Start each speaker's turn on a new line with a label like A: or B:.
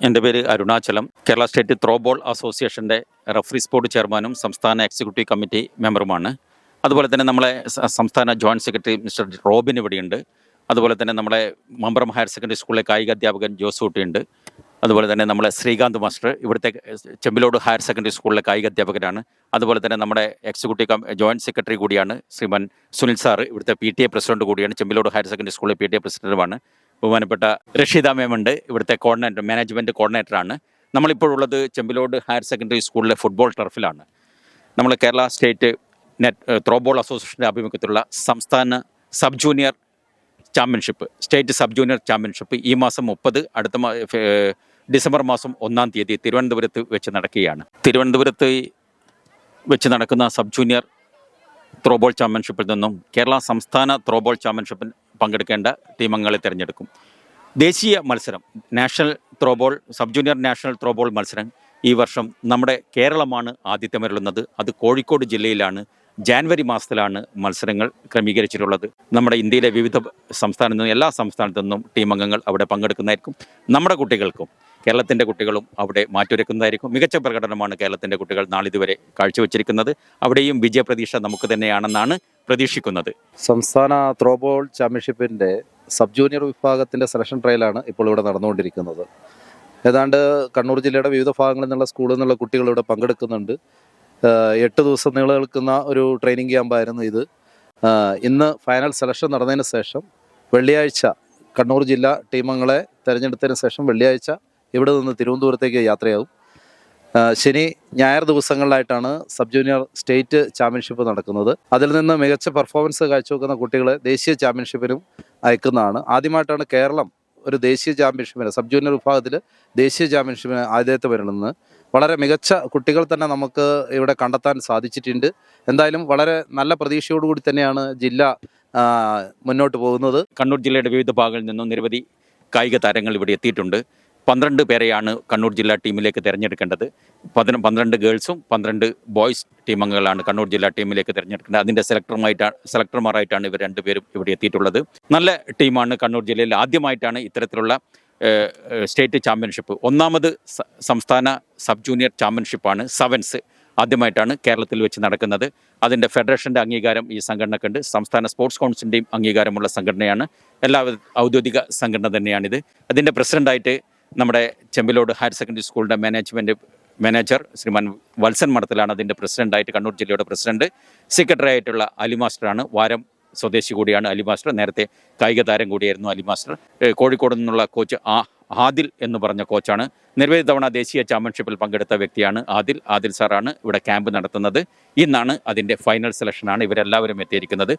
A: എൻ്റെ പേര് Arunachalam. Kerala state throwball അസോസിയേഷൻ്റെ റഫറീസ് ബോർഡ് ചെയർമാനും സംസ്ഥാന എക്സിക്യൂട്ടീവ് കമ്മിറ്റി മെമ്പറുമാണ്. അതുപോലെ തന്നെ നമ്മളെ സംസ്ഥാന ജോയിൻറ്റ് സെക്രട്ടറി മിസ്റ്റർ റോബിൻ ഇവിടെയുണ്ട്. അതുപോലെ തന്നെ നമ്മളെ മമ്പറം ഹയർ സെക്കൻഡറി സ്കൂളിലെ കായിക അധ്യാപകൻ ജോസൂട്ടിയുണ്ട്. അതുപോലെ തന്നെ നമ്മളെ ശ്രീകാന്ത് മാസ്റ്റർ ഇവിടുത്തെ ചെമ്പിലോട് ഹയർ സെക്കൻഡറി സ്കൂളിലെ കായിക അധ്യാപകനാണ്. അതുപോലെ തന്നെ നമ്മുടെ എക്സിക്യൂട്ടീവ് ജോയിൻറ്റ് സെക്രട്ടറി കൂടിയാണ് ശ്രീമാൻ സുനിൽ സാറ്, ഇവിടുത്തെ PTA പ്രസിഡന്റ് കൂടിയാണ്. ചെമ്പിലോട് ഹയർ സെക്കൻഡറി സ്കൂളിലെ PTA പ്രസിഡന്റുമാണ്. ബഹുമാനപ്പെട്ട റഷീദ മേമുണ്ട്, ഇവിടുത്തെ കോർഡിനേറ്റർ, മാനേജ്മെൻറ്റ് കോർഡിനേറ്ററാണ്. നമ്മളിപ്പോഴുള്ളത് ചെമ്പിലോട് ഹയർ സെക്കൻഡറി സ്കൂളിലെ ഫുട്ബോൾ ടർഫിലാണ്. നമ്മൾ കേരള സ്റ്റേറ്റ് ത്രോബോൾ അസോസിയേഷൻ്റെ ആഭിമുഖ്യത്തിലുള്ള സംസ്ഥാന sub junior championship, state sub junior championship ഈ മാസം 30, അടുത്ത ഡിസംബർ മാസം 1-ാം തീയതി തിരുവനന്തപുരത്ത് വെച്ച് നടക്കുകയാണ്. തിരുവനന്തപുരത്ത് വെച്ച് നടക്കുന്ന സബ് ജൂനിയർ ത്രോബോൾ ചാമ്പ്യൻഷിപ്പിൽ നിന്നും കേരള സംസ്ഥാന ത്രോബോൾ ചാമ്പ്യൻഷിപ്പിൽ പങ്കെടുക്കേണ്ട ടീമംഗങ്ങളെ തിരഞ്ഞെടുക്കും. ദേശീയ മത്സരം, national throwball, sub junior national throwball മത്സരം ഈ വർഷം നമ്മുടെ കേരളമാണ് ആതിഥ്യമരുളുന്നത്. അത് കോഴിക്കോട് ജില്ലയിലാണ്. ജാനുവരി മാസത്തിലാണ് മത്സരങ്ങൾ ക്രമീകരിച്ചിട്ടുള്ളത്. നമ്മുടെ ഇന്ത്യയിലെ വിവിധ സംസ്ഥാനത്തു നിന്നും, എല്ലാ സംസ്ഥാനത്തു നിന്നും ടീമംഗങ്ങൾ അവിടെ പങ്കെടുക്കുന്നതായിരിക്കും. നമ്മുടെ കുട്ടികൾക്കും, കേരളത്തിൻ്റെ കുട്ടികളും അവിടെ മാറ്റുരക്കുന്നതായിരിക്കും. മികച്ച പ്രകടനമാണ് കേരളത്തിൻ്റെ കുട്ടികൾ നാളിതുവരെ കാഴ്ചവെച്ചിരിക്കുന്നത്. അവിടെയും വിജയപ്രതീക്ഷ നമുക്ക് തന്നെയാണെന്നാണ് പ്രതീക്ഷിക്കുന്നത്.
B: സംസ്ഥാന ത്രോബോൾ ചാമ്പ്യൻഷിപ്പിൻ്റെ സബ് ജൂനിയർ വിഭാഗത്തിൻ്റെ സെലക്ഷൻ ട്രയലാണ് ഇപ്പോൾ ഇവിടെ നടന്നുകൊണ്ടിരിക്കുന്നത്. ഏതാണ്ട് കണ്ണൂർ ജില്ലയുടെ വിവിധ ഭാഗങ്ങളിൽ നിന്നുള്ള സ്കൂളിൽ നിന്നുള്ള കുട്ടികൾ ഇവിടെ പങ്കെടുക്കുന്നുണ്ട്. 8 ദിവസം നിലനിൽക്കുന്ന ഒരു ട്രെയിനിങ് ക്യാമ്പായിരുന്നു ഇത്. ഇന്ന് ഫൈനൽ സെലക്ഷൻ നടന്നതിന് ശേഷം വെള്ളിയാഴ്ച കണ്ണൂർ ജില്ലാ ടീമംഗങ്ങളെ തിരഞ്ഞെടുത്തതിന് ശേഷം വെള്ളിയാഴ്ച ഇവിടെ നിന്ന് തിരുവനന്തപുരത്തേക്ക് യാത്രയാകും. ശനി ഞായർ ദിവസങ്ങളിലായിട്ടാണ് സബ് ജൂനിയർ സ്റ്റേറ്റ് ചാമ്പ്യൻഷിപ്പ് നടക്കുന്നത്. അതിൽ നിന്ന് മികച്ച പെർഫോമൻസ് കാഴ്ചവെക്കുന്ന കുട്ടികളെ ദേശീയ ചാമ്പ്യൻഷിപ്പിനും അയക്കുന്നതാണ്. ആദ്യമായിട്ടാണ് കേരളം ഒരു ദേശീയ ചാമ്പ്യൻഷിപ്പിന്, സബ് ജൂനിയർ വിഭാഗത്തിൽ ദേശീയ ചാമ്പ്യൻഷിപ്പിന് ആതിഥേയത്വം വരുന്നത്. വളരെ മികച്ച കുട്ടികൾ തന്നെ നമുക്ക് ഇവിടെ കണ്ടെത്താൻ സാധിച്ചിട്ടുണ്ട്. എന്തായാലും വളരെ നല്ല പ്രതീക്ഷയോടുകൂടി തന്നെയാണ് ജില്ല മുന്നോട്ട് പോകുന്നത്.
A: കണ്ണൂർ ജില്ലയുടെ വിവിധ ഭാഗങ്ങളിൽ നിന്നും നിരവധി കായിക താരങ്ങൾ ഇവിടെ എത്തിയിട്ടുണ്ട്. 12 പേരെയാണ് കണ്ണൂർ ജില്ലാ ടീമിലേക്ക് തിരഞ്ഞെടുക്കേണ്ടത്. 12 ഗേൾസും 12 ബോയ്സ് ടീമംഗങ്ങളാണ് കണ്ണൂർ ജില്ലാ ടീമിലേക്ക് തിരഞ്ഞെടുക്കേണ്ടത്. അതിൻ്റെ സെലക്ടർമാരായിട്ടാണ് ഇവർ 2 പേരും ഇവിടെ എത്തിയിട്ടുള്ളത്. നല്ല ടീമാണ്. കണ്ണൂർ ജില്ലയിൽ ആദ്യമായിട്ടാണ് ഇത്തരത്തിലുള്ള സ്റ്റേറ്റ് ചാമ്പ്യൻഷിപ്പ്, 1ാമത് സംസ്ഥാന സബ് ജൂനിയർ ചാമ്പ്യൻഷിപ്പാണ്, സെവൻസ് ആദ്യമായിട്ടാണ് കേരളത്തിൽ വെച്ച് നടക്കുന്നത്. അതിൻ്റെ ഫെഡറേഷൻ്റെ അംഗീകാരം ഈ സംഘടനക്കുണ്ട്. സംസ്ഥാന സ്പോർട്സ് കൗൺസിലിൻ്റെയും അംഗീകാരമുള്ള സംഘടനയാണ്. എല്ലാ ഔദ്യോഗിക സംഘടന തന്നെയാണിത്. അതിൻ്റെ പ്രസിഡൻ്റായിട്ട് നമ്മുടെ ചെമ്പിലോട് ഹയർ സെക്കൻഡറി സ്കൂളിൻ്റെ മാനേജർ ശ്രീമാൻ വത്സൻ മഠത്തിലാണ് അതിൻ്റെ പ്രസിഡൻ്റായിട്ട്, കണ്ണൂർ ജില്ലയുടെ പ്രസിഡന്റ്. സെക്രട്ടറി ആയിട്ടുള്ള അലി മാസ്റ്ററാണ്. വാരം സ്വദേശി കൂടിയാണ് അലി മാസ്റ്റർ. നേരത്തെ കായിക താരം കൂടിയായിരുന്നു അലി മാസ്റ്റർ. കോഴിക്കോട് നിന്നുള്ള കോച്ച് ആദിൽ എന്ന് പറഞ്ഞ കോച്ചാണ്. നിരവധി തവണ ദേശീയ ചാമ്പ്യൻഷിപ്പിൽ പങ്കെടുത്ത വ്യക്തിയാണ് ആദിൽ സാറാണ് ഇവിടെ ക്യാമ്പ് നടത്തുന്നത്. ഇന്നാണ് അതിൻ്റെ ഫൈനൽ സെലക്ഷനാണ്. ഇവരെല്ലാവരും എത്തിയിരിക്കുന്നത്.